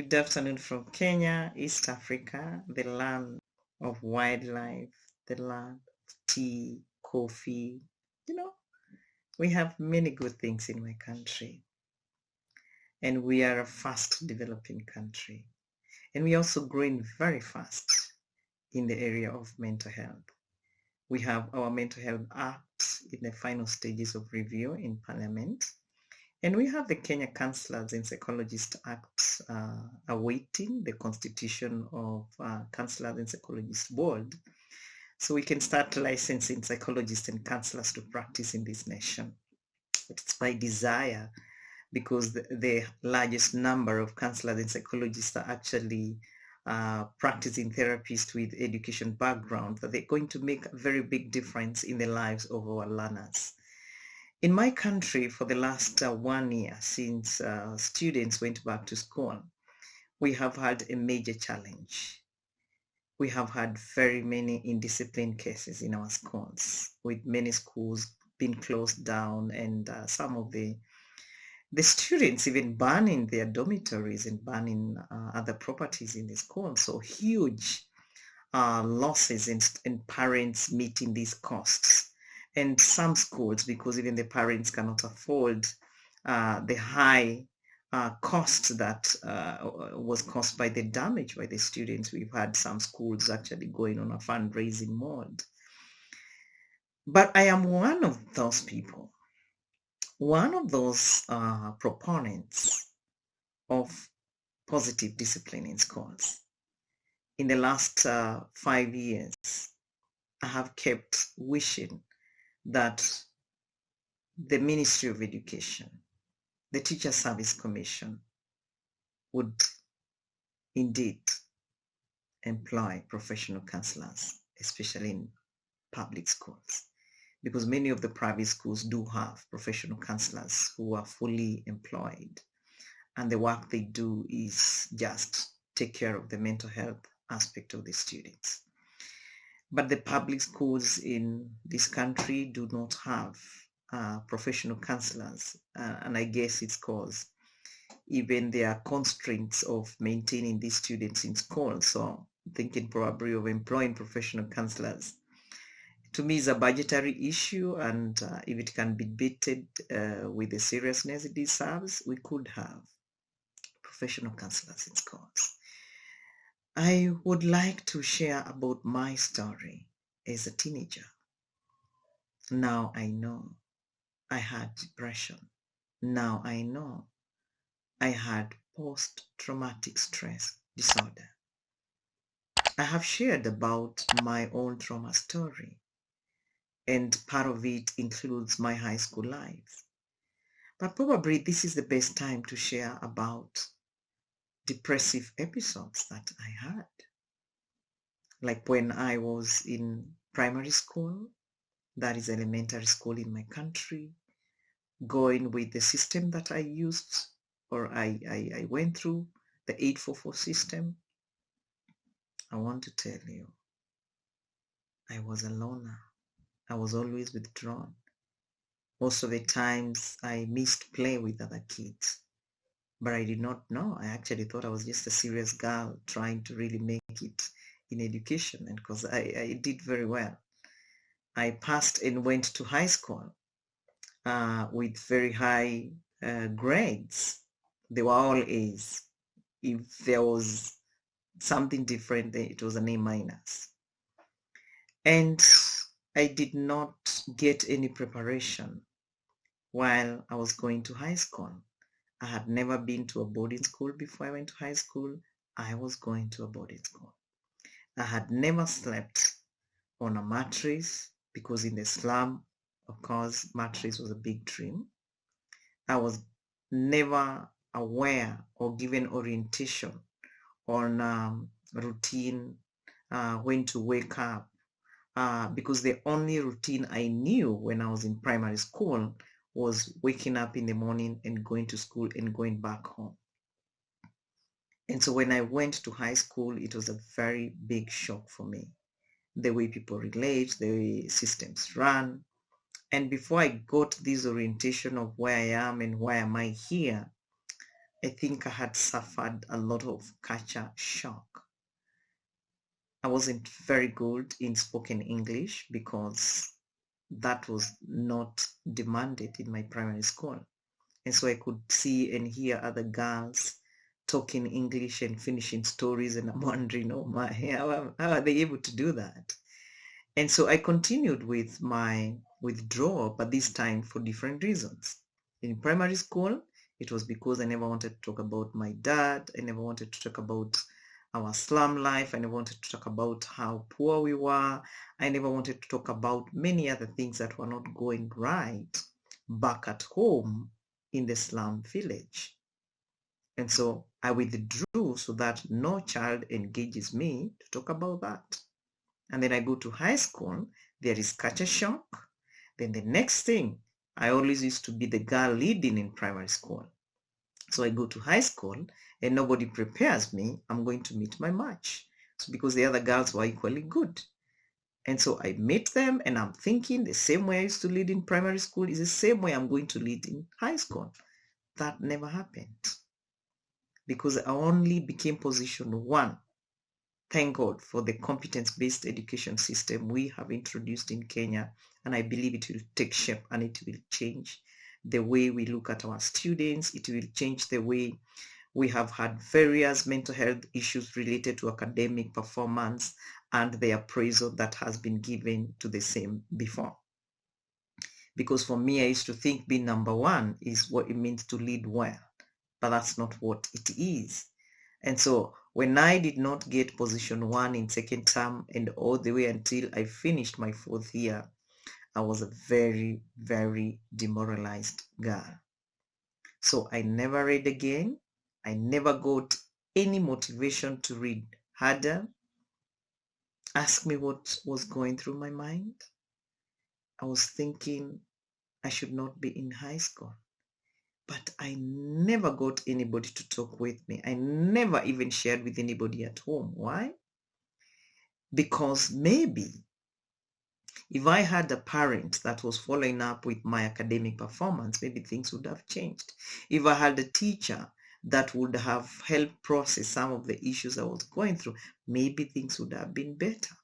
Good afternoon from Kenya, East Africa, the land of wildlife, the land of tea, coffee. You know, we have many good things in my country, and we are a fast developing country. And we are also growing very fast in the area of mental health. We have our Mental Health Act in the final stages of review in Parliament. And we have the Kenya Counselors and Psychologists Act awaiting the constitution of Counselors and Psychologists Board, so we can start licensing psychologists and counselors to practice in this nation. It's by desire, because the largest number of counselors and psychologists are actually practicing therapists with education background, that they're going to make a very big difference in the lives of our learners. In my country, for the last 1 year, since students went back to school, we have had a major challenge. We have had very many indiscipline cases in our schools, with many schools being closed down, and some of the students even burning their dormitories and burning other properties in the school. So huge losses, and parents meeting these costs. And some schools, because even the parents cannot afford the high cost that was caused by the damage by the students. We've had some schools actually going on a fundraising mode. But I am one of those people, one of those proponents of positive discipline in schools. In the last 5 years, I have kept wishing that the Ministry of Education, the Teacher Service Commission, would indeed employ professional counselors, especially in public schools, because many of the private schools do have professional counselors who are fully employed, and the work they do is just take care of the mental health aspect of the students. But the public schools in this country do not have professional counselors, and I guess it's because even there are constraints of maintaining these students in school. So thinking probably of employing professional counselors, to me, is a budgetary issue, and if it can be beaten with the seriousness it deserves, we could have professional counselors in schools. I would like to share about my story as a teenager. Now I know I had depression. Now I know I had post-traumatic stress disorder. I have shared about my own trauma story, and part of it includes my high school life. But probably this is the best time to share about depressive episodes that I had. Like when I was in primary school, that is elementary school in my country, going with the system that I used, or I went through, the 844 system. I want to tell you, I was a loner. I was always withdrawn. Most of the times I missed play with other kids, but I did not know. I actually thought I was just a serious girl trying to really make it in education, and because I did very well. I passed and went to high school with very high grades. They were all A's. If there was something different, it was an A minus. And I did not get any preparation while I was going to high school. I had never been to a boarding school before I went to high school. I was going to a boarding school. I had never slept on a mattress, because in the slum, of course, mattress was a big dream. I was never aware or given orientation on routine, when to wake up, because the only routine I knew when I was in primary school was waking up in the morning and going to school and going back home. And so when I went to high school, it was a very big shock for me. The way people relate, the way systems run. And before I got this orientation of where I am and why am I here, I think I had suffered a lot of culture shock. I wasn't very good in spoken English because that was not demanded in my primary school. And so I could see and hear other girls talking English and finishing stories, and I'm wondering, oh my, how are they able to do that? And so I continued with my withdrawal, but this time for different reasons. In primary school, it was because I never wanted to talk about my dad. I never wanted to talk about our slum life. I never wanted to talk about how poor we were. I never wanted to talk about many other things that were not going right back at home in the slum village. And so I withdrew so that no child engages me to talk about that. And then I go to high school, there is culture shock. Then the next thing, I always used to be the girl leading in primary school. So I go to high school and nobody prepares me, I'm going to meet my match. So because the other girls were equally good. And so I meet them and I'm thinking the same way I used to lead in primary school is the same way I'm going to lead in high school. That never happened because I only became position one. Thank God for the competence-based education system we have introduced in Kenya, and I believe it will take shape and it will change the way we look at our students. It will change the way we have had various mental health issues related to academic performance and the appraisal that has been given to the same before. Because for me, I used to think being number one is what it means to lead well, but that's not what it is. And so when I did not get position one in second term and all the way until I finished my fourth year, I was a very, very demoralized girl. So I never read again. I never got any motivation to read harder. Ask me what was going through my mind. I was thinking I should not be in high school. But I never got anybody to talk with me. I never even shared with anybody at home. Why? Because maybe if I had a parent that was following up with my academic performance, maybe things would have changed. If I had a teacher that would have helped process some of the issues I was going through, maybe things would have been better.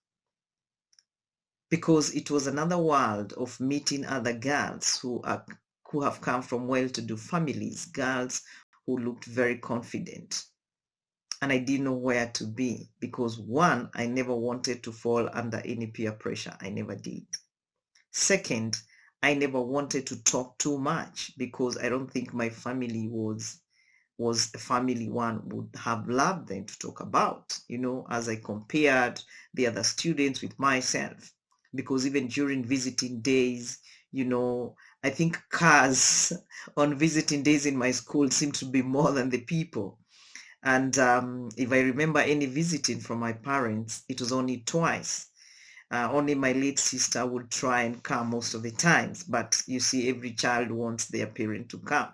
Because it was another world of meeting other girls who have come from well-to-do families, girls who looked very confident. And I didn't know where to be because one, I never wanted to fall under any peer pressure. I never did. Second, I never wanted to talk too much because I don't think my family was a family one would have loved them to talk about, as I compared the other students with myself. Because even during visiting days, I think cars on visiting days in my school seemed to be more than the people. And if I remember any visiting from my parents, it was only twice. Only my late sister would try and come most of the times. But you see, every child wants their parent to come.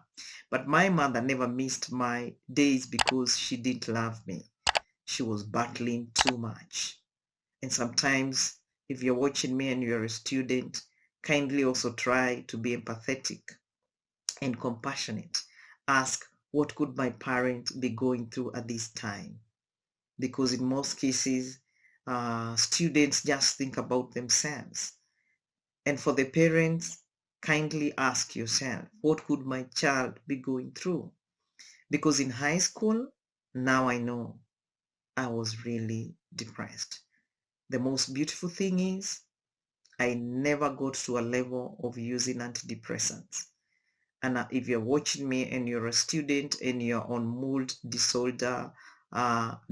But my mother never missed my days because she didn't love me. She was battling too much. And sometimes, if you're watching me and you're a student, kindly also try to be empathetic and compassionate. Ask, what could my parent be going through at this time? Because in most cases, students just think about themselves. And for the parents, kindly ask yourself, what could my child be going through? Because in high school, now I know I was really depressed. The most beautiful thing is I never got to a level of using antidepressants. And if you're watching me and you're a student and you're on mood disorder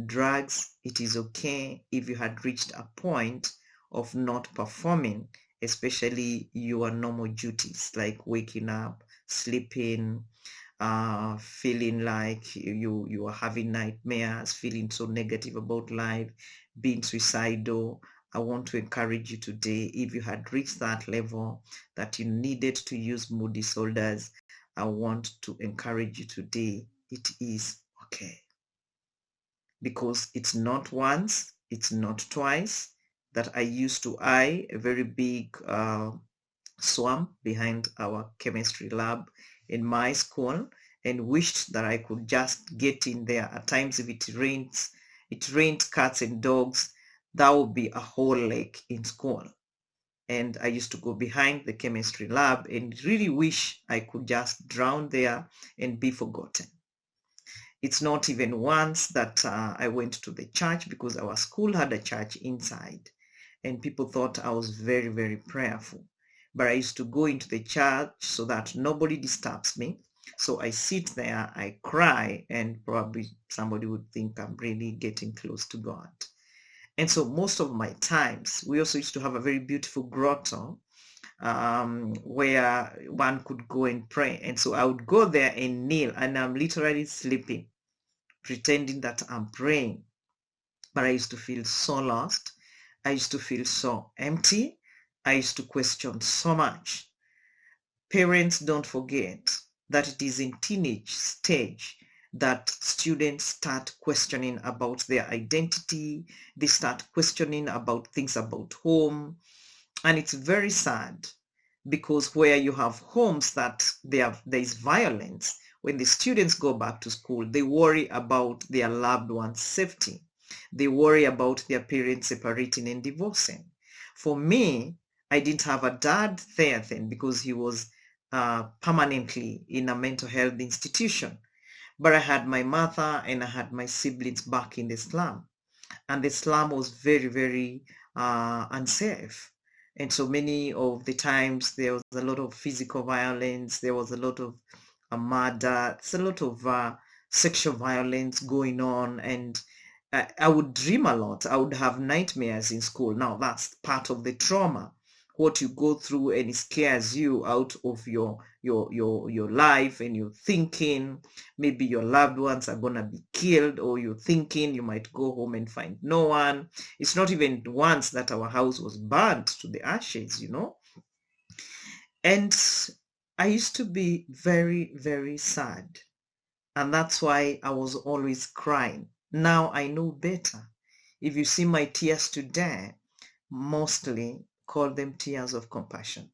drugs, it is okay if you had reached a point of not performing, especially your normal duties like waking up, sleeping, feeling like you are having nightmares, feeling so negative about life, being suicidal. I want to encourage you today, if you had reached that level that you needed to use mood disorders, I want to encourage you today, it is okay. Because it's not once, it's not twice that I used to eye a very big swamp behind our chemistry lab in my school. and wished that I could just get in there. At times, if it rained cats and dogs, that would be a whole lake in school. And I used to go behind the chemistry lab and really wish I could just drown there and be forgotten. It's not even once that I went to the church, because our school had a church inside and people thought I was very, very prayerful. But I used to go into the church so that nobody disturbs me. So I sit there, I cry, and probably somebody would think I'm really getting close to God. And so most of my times, we also used to have a very beautiful grotto where one could go and pray. And so I would go there and kneel, and I'm literally sleeping, pretending that I'm praying. But I used to feel so lost. I used to feel so empty. I used to question so much. Parents, don't forget that it is in teenage stage that students start questioning about their identity. They start questioning about things about home. And it's very sad, because where you have homes that there is violence, when the students go back to school, they worry about their loved ones' safety. They worry about their parents separating and divorcing. For me, I didn't have a dad there then, because he was permanently in a mental health institution. But I had my mother and I had my siblings back in the slum. And the slum was very, very unsafe. And so many of the times there was a lot of physical violence, there was a lot of murder, there's a lot of sexual violence going on. And I would dream a lot. I would have nightmares in school. Now that's part of the trauma, what you go through, and it scares you out of your life, and you're thinking maybe your loved ones are gonna be killed, or you're thinking you might go home and find no one. It's not even once that our house was burned to the ashes, And I used to be very, very sad. And that's why I was always crying. Now I know better. If you see my tears today, mostly call them tears of compassion.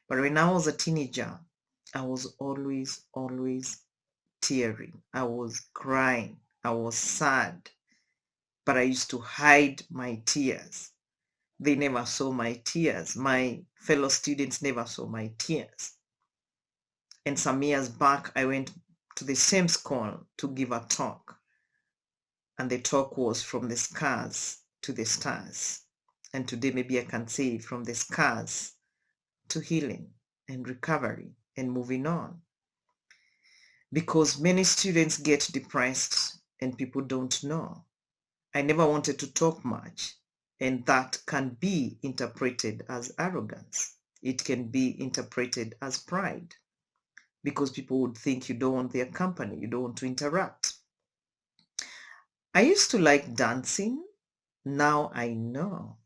But when I was a teenager, I was always, always tearing. I was crying. I was sad. But I used to hide my tears. They never saw my tears. My fellow students never saw my tears. And some years back, I went to the same school to give a talk. And the talk was from the scars to the stars. And today maybe I can say from the scars to healing and recovery and moving on. Because many students get depressed and people don't know. I never wanted to talk much, and that can be interpreted as arrogance. It can be interpreted as pride, because people would think you don't want their company, you don't want to interact. I used to like dancing. Now I know,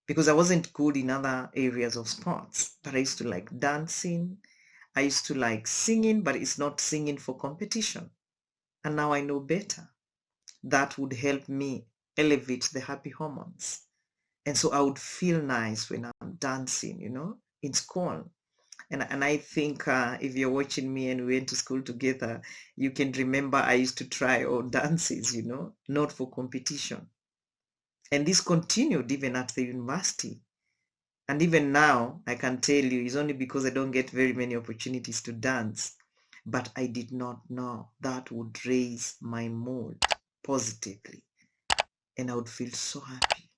because I wasn't good in other areas of sports, but I used to like dancing. I used to like singing, but it's not singing for competition. And now I know better. That would help me elevate the happy hormones. And so I would feel nice when I'm dancing, in school. And I think if you're watching me and we went to school together, you can remember I used to try all dances, not for competition. And this continued even at the university. And even now, I can tell you, it's only because I don't get very many opportunities to dance. But I did not know that would raise my mood positively. And I would feel so happy.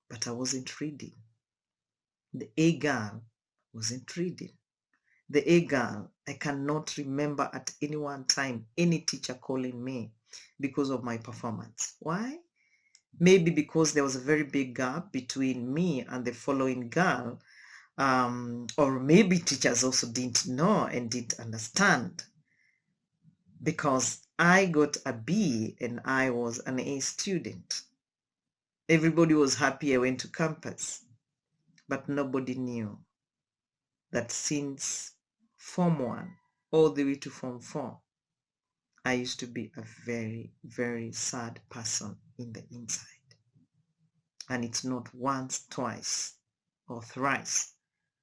But I wasn't reading. The A girl wasn't reading. The A girl, I cannot remember at any one time any teacher calling me because of my performance. Why? Maybe because there was a very big gap between me and the following girl, or maybe teachers also didn't know and didn't understand, because I got a B and I was an A student. Everybody was happy I went to campus, but nobody knew that since Form 1 all the way to Form 4, I used to be a very, very sad person in the inside. And it's not once, twice, or thrice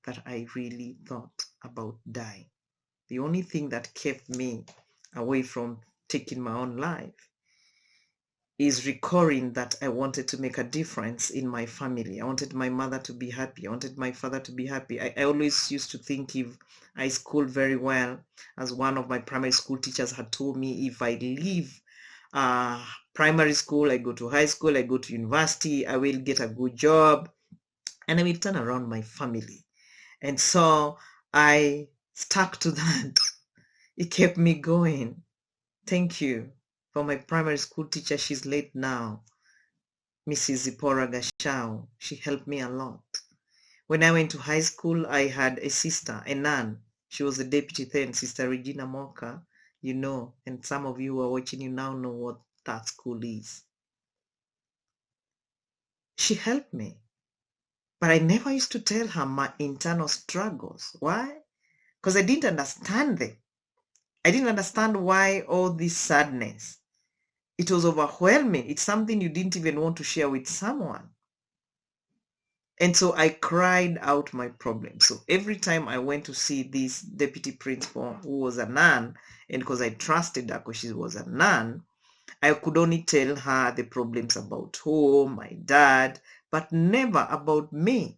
that I really thought about dying. The only thing that kept me away from taking my own life, is recurring that I wanted to make a difference in my family. I wanted my mother to be happy. I wanted my father to be happy. I always used to think if I schooled very well, as one of my primary school teachers had told me, if I leave primary school, I go to high school, I go to university, I will get a good job and I will turn around my family. And so I stuck to that. It kept me going. Thank you for my primary school teacher. She's late now, Mrs. Zipporah Gashao. She helped me a lot. When I went to high school, I had a sister, a nun. She was the deputy then, Sister Regina Moka, you know, and some of you who are watching, you now know what that school is. She helped me, but I never used to tell her my internal struggles. Why? Because I didn't understand them. I didn't understand why all this sadness. It was overwhelming. It's something you didn't even want to share with someone. And so I cried out my problem. So every time I went to see this deputy principal who was a nun, and because I trusted her because she was a nun, I could only tell her the problems about home, my dad, but never about me.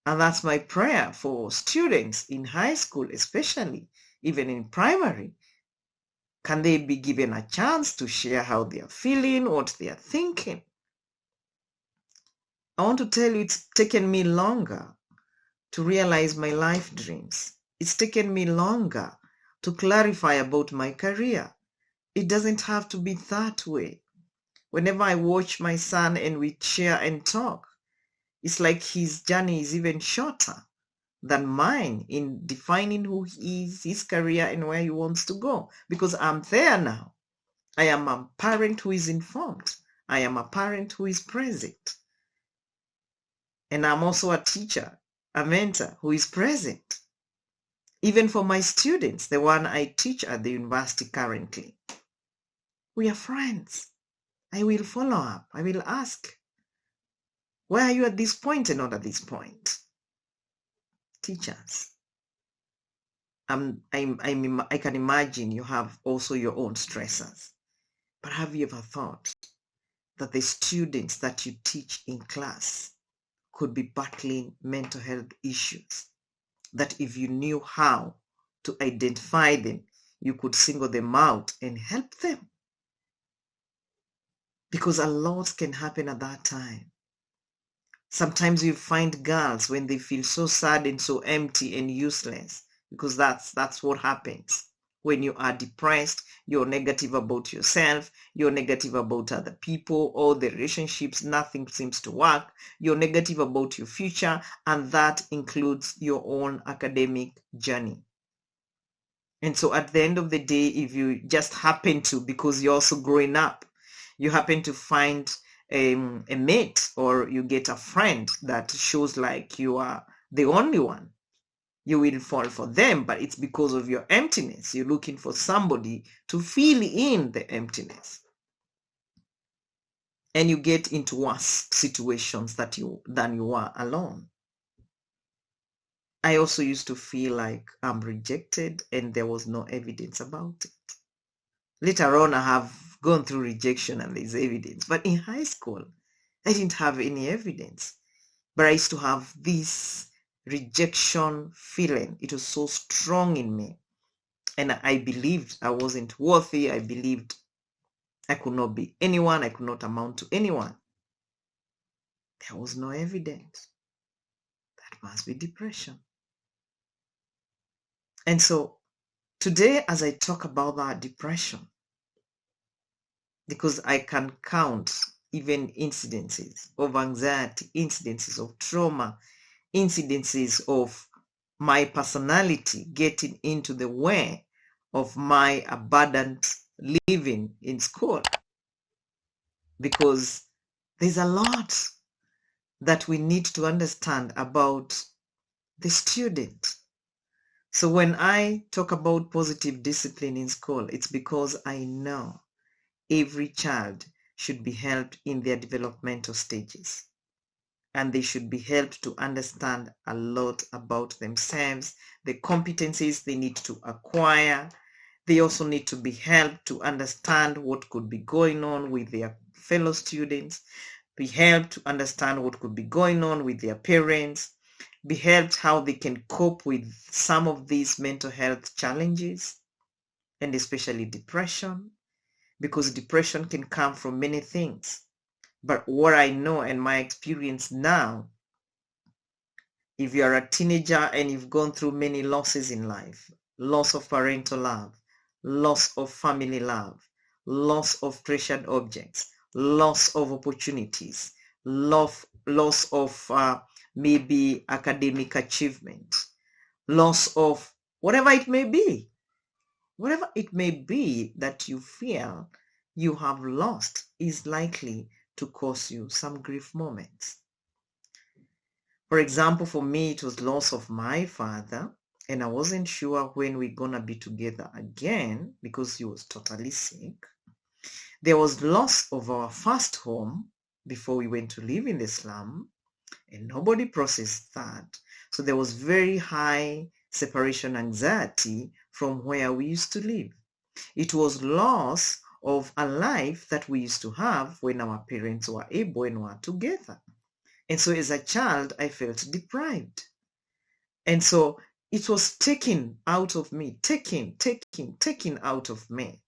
And that's my prayer for students in high school, especially, even in primary. Can they be given a chance to share how they are feeling, what they are thinking? I want to tell you, it's taken me longer to realize my life dreams. It's taken me longer to clarify about my career. It doesn't have to be that way. Whenever I watch my son and we share and talk, it's like his journey is even shorter than mine in defining who he is, his career, and where he wants to go. Because I'm there now. I am a parent who is informed. I am a parent who is present. And I'm also a teacher, a mentor who is present. Even for my students, the one I teach at the university currently. We are friends. I will follow up. I will ask, where are you at this point and not at this point? Teachers. I can imagine you have also your own stressors. But have you ever thought that the students that you teach in class could be battling mental health issues? That if you knew how to identify them, you could single them out and help them. Because a lot can happen at that time. Sometimes you find girls when they feel so sad and so empty and useless, because that's what happens. When you are depressed, you're negative about yourself, you're negative about other people, all the relationships, nothing seems to work, you're negative about your future, and that includes your own academic journey. And so at the end of the day, if you just happen to, because you're also growing up, you happen to find a mate, or you get a friend that shows like you are the only one, you will fall for them, but it's because of your emptiness. You're looking for somebody to fill in the emptiness. And you get into worse situations than you are alone. I also used to feel like I'm rejected and there was no evidence about it. Later on, I have gone through rejection and there's evidence. But in high school, I didn't have any evidence. But I used to have this rejection feeling. It was so strong in me. And I believed I wasn't worthy. I believed I could not be anyone. I could not amount to anyone. There was no evidence. That must be depression. And so today, as I talk about that depression, because I can count even incidences of anxiety, incidences of trauma, incidences of my personality getting into the way of my abundant living in school. Because there's a lot that we need to understand about the student. So when I talk about positive discipline in school, it's because I know every child should be helped in their developmental stages. And they should be helped to understand a lot about themselves, the competencies they need to acquire, They also need to be helped to understand what could be going on with their fellow students, be helped to understand what could be going on with their parents, be helped how they can cope with some of these mental health challenges, and especially depression, because depression can come from many things. But what I know and my experience now, if you're a teenager and you've gone through many losses in life, loss of parental love, loss of family love, loss of treasured objects, loss of opportunities, loss of maybe academic achievement, loss of whatever it may be, that you feel you have lost is likely to cause you some grief moments. For example, for me, it was loss of my father, and I wasn't sure when we're gonna be together again because he was totally sick. There was loss of our first home before we went to live in the slum, and nobody processed that. So there was very high separation anxiety from where we used to live. It was loss of a life that we used to have when our parents were able and were together. And so as a child, I felt deprived. And so it was taken out of me, taken out of me.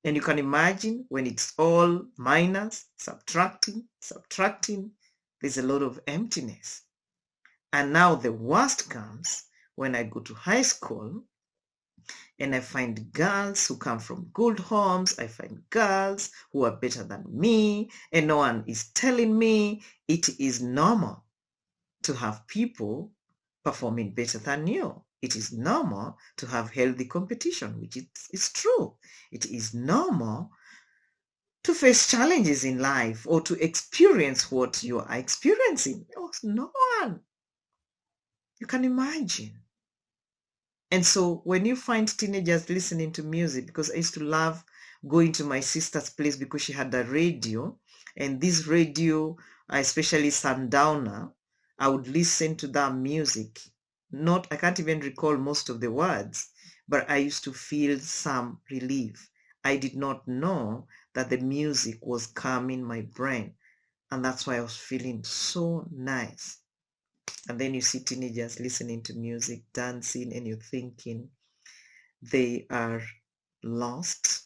And you can imagine when it's all minus, subtracting, there's a lot of emptiness. And now the worst comes when I go to high school and I find girls who come from good homes. I find girls who are better than me, and no one is telling me it is normal to have people performing better than you. It is normal to have healthy competition, which is true. It is normal to face challenges in life or to experience what you are experiencing. No one. You can imagine. And so when you find teenagers listening to music, because I used to love going to my sister's place because she had a radio, and this radio, especially Sundowner, I would listen to that music. I can't even recall most of the words, but I used to feel some relief. I did not know that the music was calming my brain, and that's why I was feeling so nice. And then you see teenagers listening to music, dancing, and you're thinking they are lost.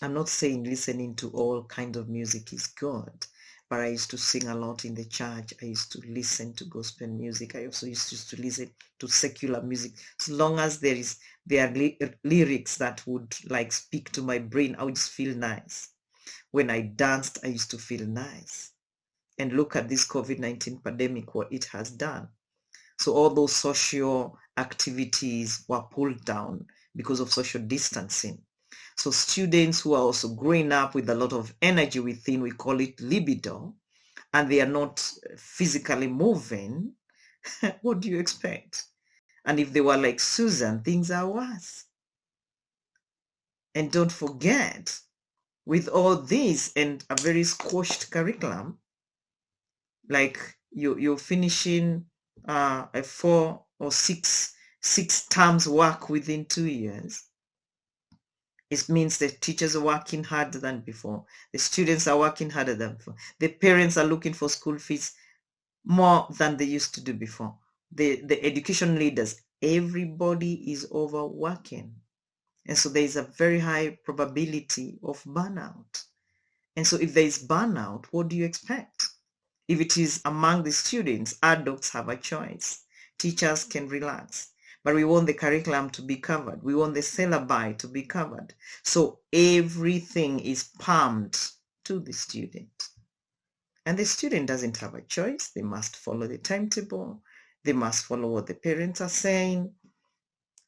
I'm not saying listening to all kinds of music is good, but I used to sing a lot in the church. I used to listen to gospel music. I also used to listen to secular music. As long as there are lyrics that would like speak to my brain, I would just feel nice. When I danced, I used to feel nice. And look at this COVID-19 pandemic, what it has done. So all those social activities were pulled down because of social distancing. So students who are also growing up with a lot of energy within, we call it libido, and they are not physically moving, what do you expect? And if they were like Susan, things are worse. And don't forget, with all this and a very squashed curriculum, like you're finishing a 4 or 6 terms work within 2 years. It means the teachers are working harder than before. The students are working harder than before. The parents are looking for school fees more than they used to do before. The education leaders, everybody is overworking. And so there is a very high probability of burnout. And so if there is burnout, what do you expect? If it is among the students, adults have a choice. Teachers can relax. But we want the curriculum to be covered. We want the syllabi to be covered. So everything is pumped to the student. And the student doesn't have a choice. They must follow the timetable. They must follow what the parents are saying.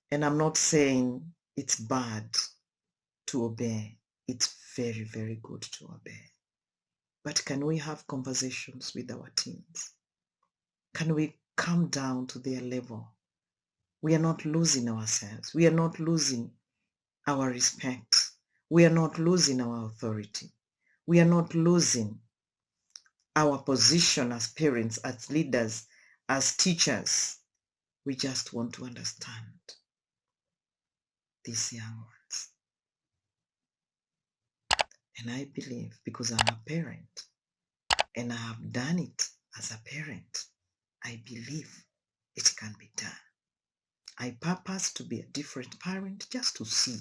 And I'm not saying it's bad to obey. It's very, very good to obey. But can we have conversations with our teens? Can we come down to their level? We are not losing ourselves. We are not losing our respect. We are not losing our authority. We are not losing our position as parents, as leaders, as teachers. We just want to understand. these young ones. And I believe, because I'm a parent and I have done it as a parent, I believe it can be done. I purpose to be a different parent just to see.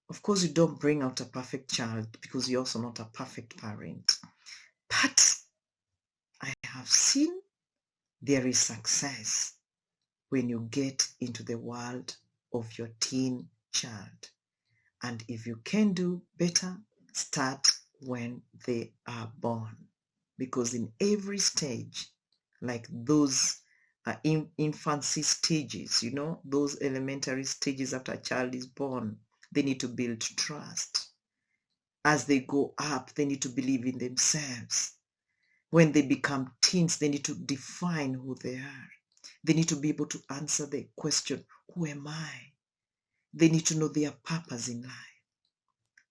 Of course, you don't bring out a perfect child because you're also not a perfect parent. But I have seen there is success when you get into the world of your teen child. And if you can do better, start when they are born. Because in every stage, like those infancy stages, those elementary stages after a child is born, they need to build trust. As they go up, they need to believe in themselves. When they become teens, they need to define who they are. They need to be able to answer the question, who am I? They need to know their purpose in life.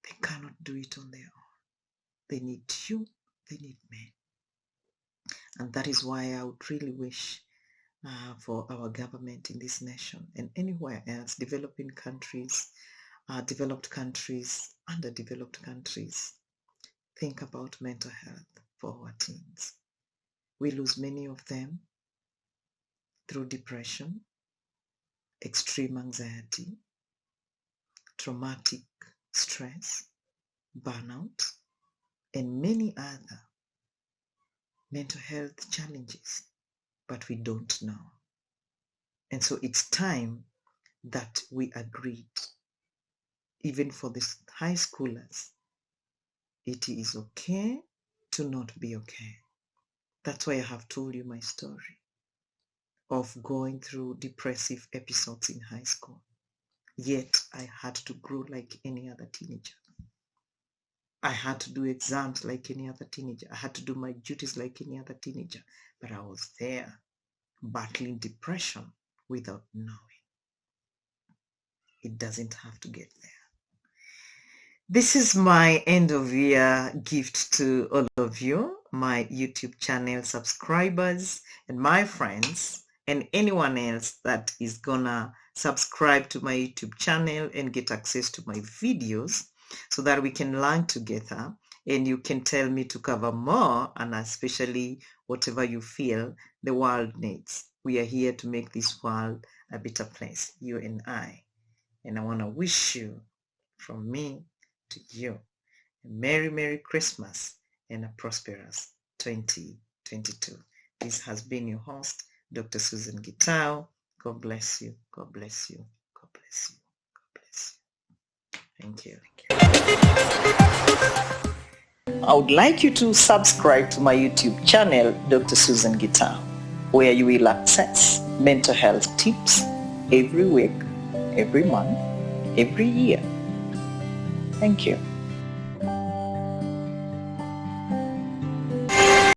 They cannot do it on their own. They need you, they need me. And that is why I would really wish for our government in this nation and anywhere else, developing countries, developed countries, underdeveloped countries, think about mental health for our teens. We lose many of them through depression, extreme anxiety, traumatic stress, burnout, and many other mental health challenges, but we don't know. And so it's time that we agreed, even for the high schoolers, it is okay to not be okay. That's why I have told you my story of going through depressive episodes in high school. Yet I had to grow like any other teenager. I had to do exams like any other teenager. I had to do my duties like any other teenager. But I was there battling depression without knowing. It doesn't have to get there. This is my end of year gift to all of you, my YouTube channel subscribers and my friends, and anyone else that is gonna subscribe to my YouTube channel and get access to my videos so that we can learn together and you can tell me to cover more, and especially whatever you feel the world needs. We are here to make this world a better place, you and I. And I want to wish you, from me to you, a Merry, Merry Christmas and a prosperous 2022. This has been your host, Dr. Susan Gitau. God bless you. God bless you. God bless you. God bless you. Thank you. I would like you to subscribe to my YouTube channel, Dr. Susan Gitau, where you will access mental health tips every week, every month, every year. Thank you.